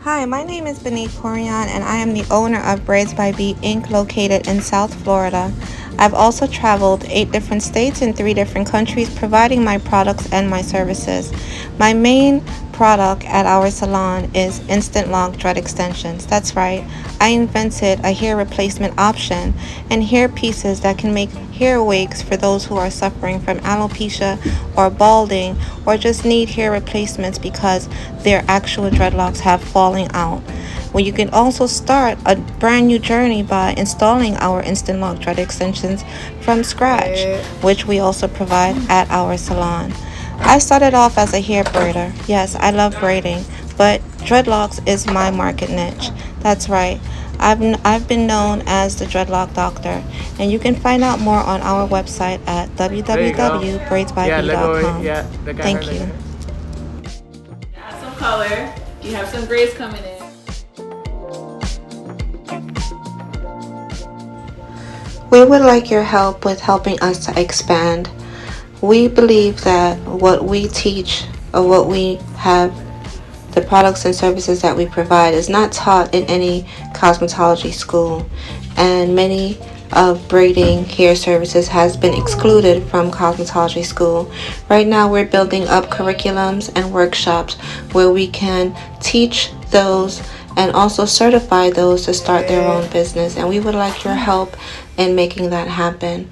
Hi, my name is Beneath Corian and I am the owner of Braids by Bee Inc. located in South Florida. I've also traveled 8 different states and 3 different countries providing my products and my services. My main product at our salon is instant lock dread extensions. That's right, I invented a hair replacement option and hair pieces that can make hair wigs for those who are suffering from alopecia or balding or just need hair replacements because their actual dreadlocks have fallen out. Well, you can also start a brand new journey by installing our instant lock dread extensions from scratch, which we also provide at our salon. I started off as a hair braider. Yes, I love braiding, but dreadlocks is my market niche. That's right. I've been known as the dreadlock doctor, and you can find out more on our website at www.braidsbybee.com. Thank you. Add some color. You have some braids coming in. We would like your help with helping us to expand. We believe that what we teach or what we have, the products and services that we provide, is not taught in any cosmetology school, and many of braiding hair services has been excluded from cosmetology school. Right now we're building up curriculums and workshops where we can teach those and also certify those to start their own business, and we would like your help in making that happen.